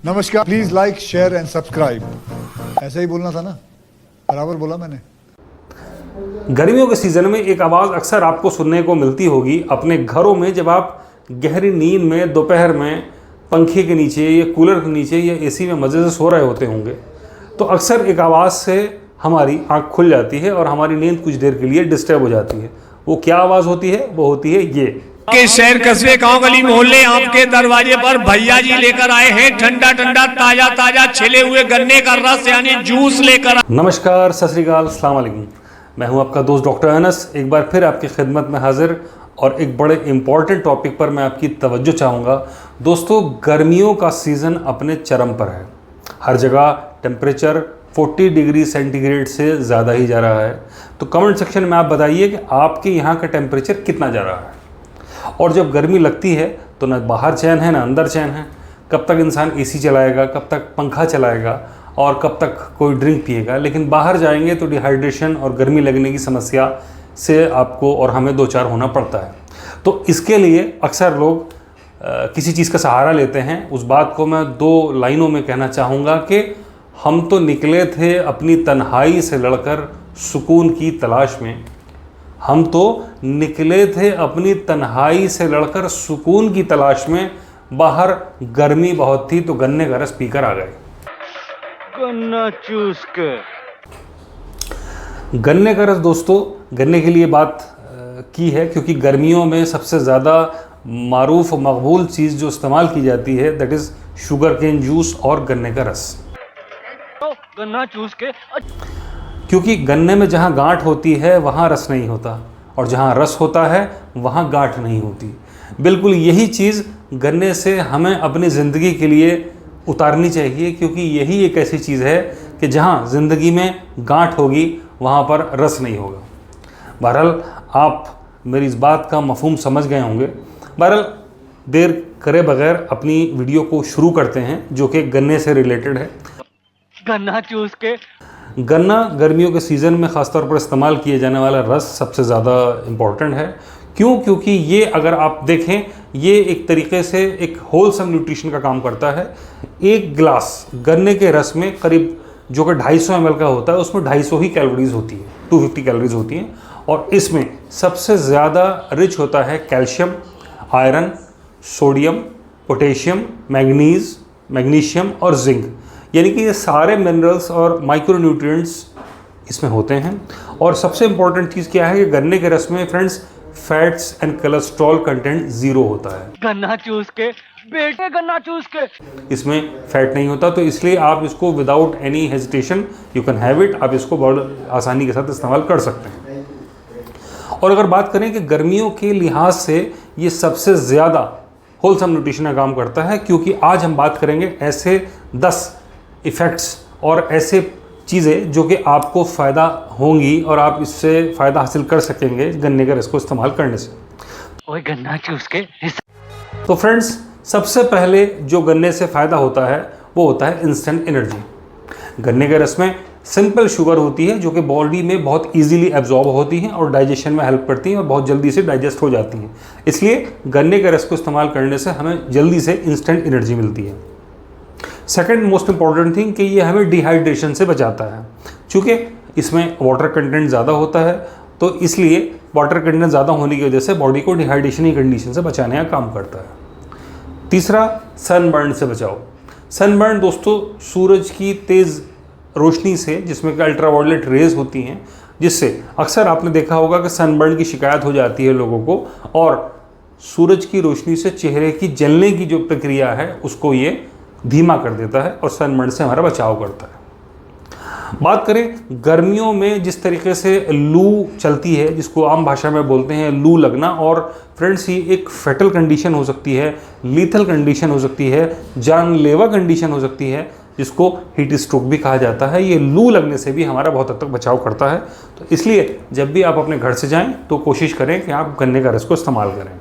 नमस्कार, please like share and subscribe. ऐसा ही बोलना था ना, बराबर बोला मैंने। गर्मियों के सीज़न में एक आवाज़ अक्सर आपको सुनने को मिलती होगी अपने घरों में, जब आप गहरी नींद में दोपहर में पंखे के नीचे या कूलर के नीचे या एसी में मज़े से सो रहे होते होंगे, तो अक्सर एक आवाज़ से हमारी आंख खुल जाती है और हमारी नींद कुछ देर के लिए डिस्टर्ब हो जाती है। वो क्या आवाज़ होती है? वो होती है ये। के शहर कस्बे गांव गली मोहल्ले आपके दरवाजे पर भैया जी लेकर आए हैं ठंडा ठंडा ताजा ताजा छिले हुए गन्ने का रस यानी जूस लेकर। नमस्कार, सत श्री अकाल, अस्सलाम वालेकुम। मैं हूं आपका दोस्त डॉक्टर अनस, एक बार फिर आपकी खिदमत में हाजिर और एक बड़े इम्पॉर्टेंट टॉपिक पर मैं आपकी तवज्जो चाहूँगा। दोस्तों, गर्मियों का सीज़न अपने चरम पर है। हर जगह टेम्परेचर 40 डिग्री सेंटीग्रेड से ज़्यादा ही जा रहा है। तो कमेंट सेक्शन में आप बताइए कि आपके यहाँ का टेम्परेचर कितना जा रहा है। और जब गर्मी लगती है तो ना बाहर चैन है ना अंदर चैन है। कब तक इंसान एसी चलाएगा, कब तक पंखा चलाएगा और कब तक कोई ड्रिंक पिएगा। लेकिन बाहर जाएंगे तो डिहाइड्रेशन और गर्मी लगने की समस्या से आपको और हमें दो चार होना पड़ता है। तो इसके लिए अक्सर लोग किसी चीज़ का सहारा लेते हैं। उस बात को मैं दो लाइनों में कहना चाहूँगा कि हम तो निकले थे अपनी तन्हाई से लड़कर सुकून की तलाश में। हम तो निकले थे अपनी तन्हाई से लड़कर सुकून की तलाश में। बाहर गर्मी बहुत थी तो गन्ने का रस पीकर आ गए। गन्ना चूस के गन्ने का रस दोस्तों, गन्ने के लिए बात की है क्योंकि गर्मियों में सबसे ज़्यादा मारूफ और मकबूल चीज़ जो इस्तेमाल की जाती है that is sugar cane juice और गन्ने का रस। गन्ना चूस के क्योंकि गन्ने में जहाँ गांठ होती है वहाँ रस नहीं होता और जहाँ रस होता है वहाँ गांठ नहीं होती। बिल्कुल यही चीज़ गन्ने से हमें अपनी ज़िंदगी के लिए उतारनी चाहिए, क्योंकि यही एक ऐसी चीज़ है कि जहाँ ज़िंदगी में गांठ होगी वहाँ पर रस नहीं होगा। बहरहाल आप मेरी इस बात का मफहूम समझ गए होंगे। बहरहाल देर करे बगैर अपनी वीडियो को शुरू करते हैं जो कि गन्ने से रिलेटेड है। गन्ना चूस के गन्ना गर्मियों के सीज़न में ख़ासतौर पर इस्तेमाल किए जाने वाला रस सबसे ज़्यादा इम्पॉर्टेंट है। क्यों? क्योंकि ये अगर आप देखें ये एक तरीके से एक होलसम न्यूट्रिशन का काम करता है। एक गिलास गन्ने के रस में करीब जो कि 250 ml का होता है उसमें 250 ही कैलोरीज होती है, 250 कैलोरीज होती हैं। और इसमें सबसे ज़्यादा रिच होता है calcium, iron, sodium, potassium, manganese, magnesium और जिंक, यानी कि ये सारे मिनरल्स और माइक्रोन्यूट्रिएंट्स इसमें होते हैं। और सबसे इम्पॉर्टेंट चीज़ क्या है कि गन्ने के रस में friends fats and cholesterol content zero होता है। गन्ना चूस के बेटे गन्ना चूस के इसमें फैट नहीं होता, तो इसलिए आप इसको without any hesitation you can have it. आप इसको बहुत आसानी के साथ इस्तेमाल कर सकते हैं। और अगर बात करें कि गर्मियों के लिहाज से ये सबसे ज़्यादा होलसम न्यूट्रिशन का काम करता है, क्योंकि आज हम बात करेंगे ऐसे 10 इफ़ेक्ट्स और ऐसे चीज़ें जो कि आपको फ़ायदा होंगी और आप इससे फ़ायदा हासिल कर सकेंगे गन्ने के रस को इस्तेमाल करने से। ओए गन्ना चूस के तो फ्रेंड्स, सबसे पहले जो गन्ने से फ़ायदा होता है वो होता है इंस्टेंट एनर्जी। गन्ने के रस में सिंपल शुगर होती है जो कि बॉडी में बहुत इजीली एब्जॉर्ब होती हैं और डाइजेशन में हेल्प करती हैं और बहुत जल्दी से डाइजेस्ट हो जाती हैं। इसलिए गन्ने के रस को इस्तेमाल करने से हमें जल्दी से इंस्टेंट एनर्जी मिलती है। सेकेंड मोस्ट इंपॉर्टेंट थिंग कि ये हमें डिहाइड्रेशन से बचाता है। चूँकि इसमें वाटर कंटेंट ज़्यादा होता है तो इसलिए वाटर कंटेंट ज़्यादा होने की वजह से बॉडी को डिहाइड्रेशन की कंडीशन से बचाने का काम करता है। तीसरा, सनबर्न से बचाओ। सनबर्न दोस्तों सूरज की तेज़ रोशनी से, जिसमें कि अल्ट्रावायलेट रेज होती हैं, जिससे अक्सर आपने देखा होगा कि सनबर्न की शिकायत हो जाती है लोगों को। और सूरज की रोशनी से चेहरे की जलने की जो प्रक्रिया है उसको ये धीमा कर देता है और सनबर्न से हमारा बचाव करता है। बात करें गर्मियों में जिस तरीके से लू चलती है, जिसको आम भाषा में बोलते हैं लू लगना, और फ्रेंड्स ये एक फेटल कंडीशन हो सकती है, लीथल कंडीशन हो सकती है, जानलेवा कंडीशन हो सकती है, जिसको हीट स्ट्रोक भी कहा जाता है। ये लू लगने से भी हमारा बहुत हद तक बचाव करता है। तो इसलिए जब भी आप अपने घर से जाएं तो कोशिश करें कि आप गन्ने का रस को इस्तेमाल करें।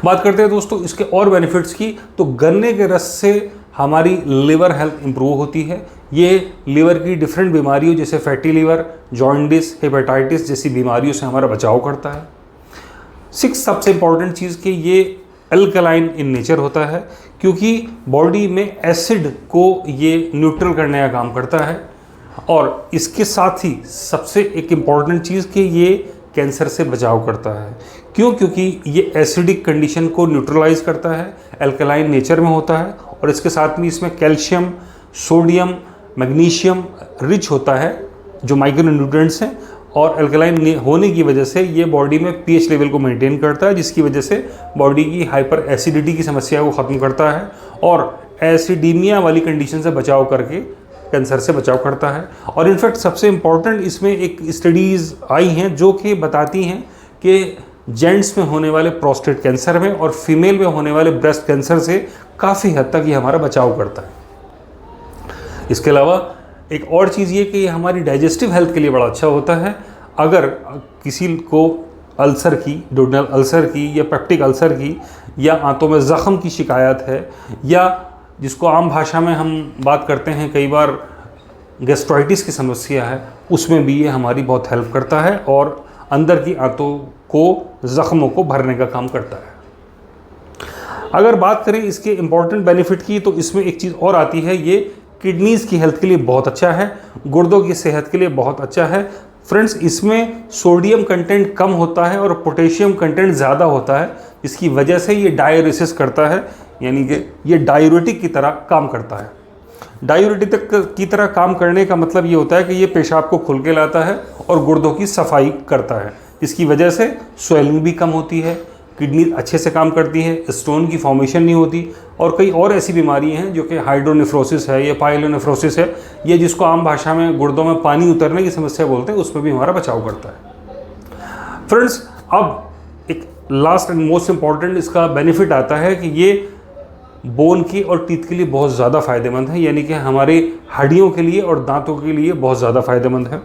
बात करते हैं दोस्तों इसके और बेनिफिट्स की। तो गन्ने के रस से हमारी लिवर हेल्थ इंप्रूव होती है। ये लिवर की डिफरेंट बीमारियों जैसे फैटी लिवर, जॉन्डिस, हेपेटाइटिस जैसी बीमारियों से हमारा बचाव करता है। 6 सबसे इम्पॉर्टेंट चीज़ कि ये अल्कलाइन इन नेचर होता है, क्योंकि बॉडी में एसिड को ये न्यूट्रल करने का काम करता है। और इसके साथ ही सबसे एक इम्पॉर्टेंट चीज़ कि ये कैंसर से बचाव करता है। क्यों? क्योंकि ये एसिडिक कंडीशन को न्यूट्रलाइज करता है, अल्कलाइन नेचर में होता है, और इसके साथ में इसमें कैल्शियम, सोडियम, मैग्नीशियम रिच होता है जो माइक्रो न्यूट्रिएंट्स हैं, और अल्कलाइन होने की वजह से ये बॉडी में पीएच लेवल को मेंटेन करता है, जिसकी वजह से बॉडी की हाइपर एसिडिटी की समस्या को ख़त्म करता है और एसिडीमिया वाली कंडीशन से बचाव करके कैंसर से बचाव करता है। और इनफैक्ट सबसे इम्पॉर्टेंट इसमें एक स्टडीज़ आई हैं जो कि बताती हैं कि जेंट्स में होने वाले प्रोस्टेट कैंसर में और फीमेल में होने वाले ब्रेस्ट कैंसर से काफ़ी हद तक ये हमारा बचाव करता है। इसके अलावा एक और चीज़ ये कि ये हमारी डाइजेस्टिव हेल्थ के लिए बड़ा अच्छा होता है। अगर किसी को अल्सर की, डोडनल अल्सर की या पेप्टिक अल्सर की या आंतों में ज़ख़म की शिकायत है, या जिसको आम भाषा में हम बात करते हैं कई बार गैस्ट्राइटिस की समस्या है, उसमें भी ये हमारी बहुत हेल्प करता है और अंदर की आंतों को, ज़ख़्मों को भरने का काम करता है। अगर बात करें इसके इम्पॉर्टेंट बेनिफिट की, तो इसमें एक चीज़ और आती है, ये किडनीज़ की हेल्थ के लिए बहुत अच्छा है, गुर्दों की सेहत के लिए बहुत अच्छा है। फ्रेंड्स, इसमें सोडियम कंटेंट कम होता है और पोटेशियम कंटेंट ज़्यादा होता है, इसकी वजह से ये डाययूरेसिस करता है, यानी कि ये डायूरेटिक की तरह काम करता है। डायूरेटिक की तरह काम करने का मतलब ये होता है कि ये पेशाब को खुल के लाता है और गुर्दों की सफाई करता है, इसकी वजह से स्वेलिंग भी कम होती है, किडनी अच्छे से काम करती है, स्टोन की फॉर्मेशन नहीं होती, और कई और ऐसी बीमारियां हैं जो कि हाइड्रोनेफ्रोसिस है या पाइलोनेफ्रोसिस है, ये जिसको आम भाषा में गुर्दों में पानी उतरने की समस्या बोलते हैं, उसमें भी हमारा बचाव करता है। फ्रेंड्स, अब एक लास्ट एंड मोस्ट इम्पॉर्टेंट इसका बेनिफिट आता है कि ये बोन की और टीथ के लिए बहुत ज़्यादा फ़ायदेमंद है, यानी कि हमारी हड्डियों के लिए और दांतों के लिए बहुत ज़्यादा फ़ायदेमंद है,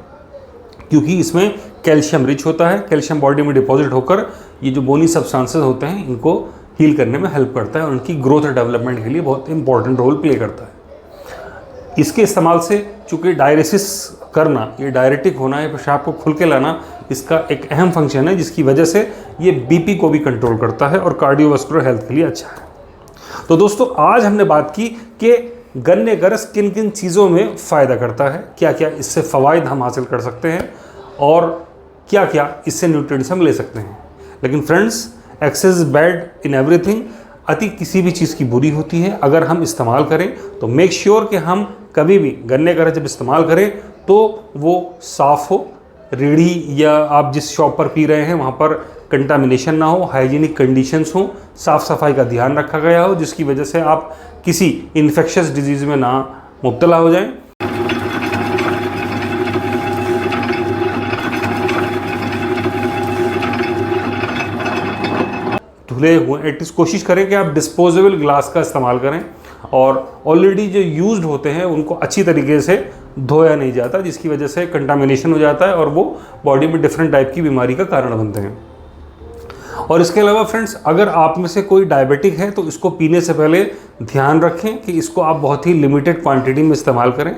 क्योंकि इसमें कैल्शियम रिच होता है। कैल्शियम बॉडी में डिपॉजिट होकर ये जो बोनी सब्सटेंसेस होते हैं इनको हील करने में हेल्प करता है और उनकी ग्रोथ और डेवलपमेंट के लिए बहुत इंपॉर्टेंट रोल प्ले करता है। इसके इस्तेमाल से चूँकि डायरेसिस करना, ये डायरेटिक होना है, पेशाब को खुल के लाना, इसका एक अहम फंक्शन है, जिसकी वजह से ये बीपी को भी कंट्रोल करता है और कार्डियोवास्कुलर हेल्थ के लिए अच्छा है। तो दोस्तों, आज हमने बात की कि गन्ने का रस किन किन चीज़ों में फ़ायदा करता है, क्या क्या इससे फ़वाइद हम हासिल कर सकते हैं और क्या क्या इससे न्यूट्रिएंट्स हम ले सकते हैं। लेकिन friends, excess bad in everything, अति किसी भी चीज़ की बुरी होती है। अगर हम इस्तेमाल करें तो मेक श्योर कि हम कभी भी गन्ने का रस जब इस्तेमाल करें तो वो साफ़ हो, रेड़ी या आप जिस शॉप पर पी रहे हैं वहाँ पर कंटामिनेशन ना हो, हाइजीनिक कंडीशंस हो, साफ़ सफाई का ध्यान रखा गया हो, जिसकी वजह से आप किसी इन्फेक्शस डिजीज़ में ना मुब्तला हो जाएं। धुले हुए, एटलीस्ट कोशिश करें कि आप डिस्पोजेबल ग्लास का इस्तेमाल करें, और ऑलरेडी जो यूज्ड होते हैं उनको अच्छी तरीके से धोया नहीं जाता, जिसकी वजह से कंटामिनेशन हो जाता है और वो बॉडी में डिफरेंट टाइप की बीमारी का कारण बनते हैं। और इसके अलावा फ्रेंड्स, अगर आप में से कोई डायबिटिक है तो इसको पीने से पहले ध्यान रखें कि इसको आप बहुत ही लिमिटेड क्वांटिटी में इस्तेमाल करें।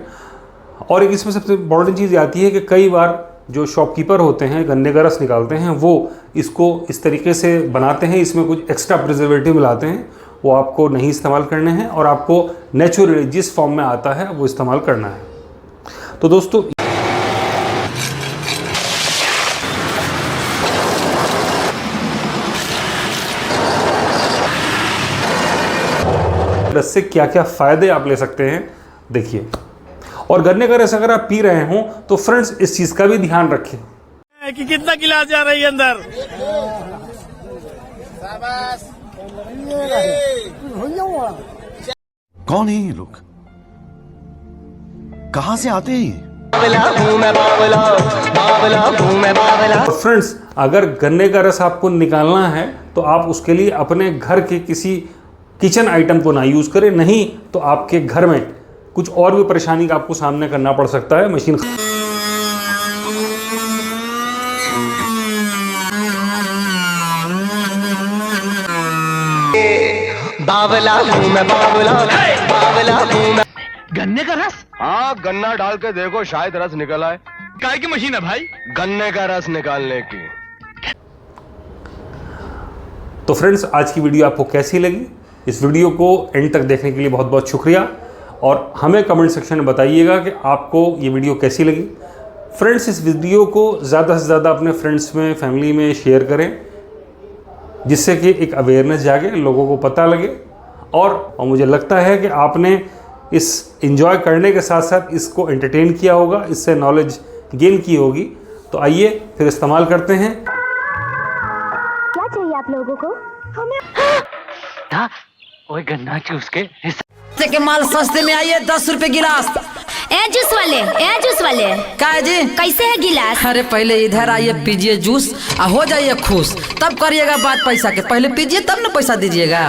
और एक इसमें सबसे इम्पॉर्टेंट चीज़ आती है कि कई बार जो शॉपकीपर होते हैं, गन्ने का रस निकालते हैं, वो इसको इस तरीके से बनाते हैं, इसमें कुछ एक्स्ट्रा प्रिजर्वेटिव मिलाते हैं, वो आपको नहीं इस्तेमाल करने हैं और आपको नेचुरली जिस फॉर्म में आता है वो इस्तेमाल करना है। तो दोस्तों, रस से क्या क्या फ़ायदे आप ले सकते हैं देखिए। और गन्ने का रस अगर आप पी रहे हों तो फ्रेंड्स, इस चीज़ का भी ध्यान रखें कि कितना गिलास जा रही है अंदर। कौन है ये लोग, कहां से आते हैं? और फ्रेंड्स, अगर गन्ने का रस आपको निकालना है तो आप उसके लिए अपने घर के किसी किचन आइटम को ना यूज़ करें, नहीं तो आपके घर में कुछ और भी परेशानी का आपको सामना करना पड़ सकता है। मशीन बावला हूँ मैं, बावला हूँ मैं। गन्ने का रस? हाँ, गन्ना डाल के देखो, शायद रस निकल आए। काय की मशीन है भाई? गन्ने का रस निकालने की। तो फ्रेंड्स, आज की वीडियो आपको कैसी लगी? इस वीडियो को एंड तक देखने के लिए बहुत बहुत शुक्रिया, और हमें कमेंट सेक्शन में बताइएगा कि आपको ये वीडियो कैसी लगी। फ्रेंड्स, इस वीडियो को ज़्यादा से ज़्यादा अपने फ्रेंड्स में, फैमिली में शेयर करें, जिससे कि एक अवेयरनेस जागे, लोगों को पता लगे। और मुझे लगता है कि आपने इस एंजॉय करने के साथ साथ इसको एंटरटेन किया होगा, इससे नॉलेज गेन की होगी। तो आइए फिर इस्तेमाल करते हैं। क्या चाहिए आप लोगों को? ओए गन्ना चूस के के माल सस्ते में आइए, 10 रुपए गिलास। ए जूस वाले का है जी? कैसे है गिलास? अरे पहले इधर आइए, पीजिए जूस और हो जाइए खुश, तब करिएगा बात पैसा के। पहले पीजिए तब ना पैसा दीजिएगा।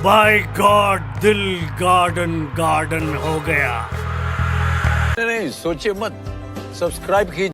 बाय गॉड, दिल गार्डन हो गया। नहीं सोचिए मत, सब्सक्राइब कीजिए।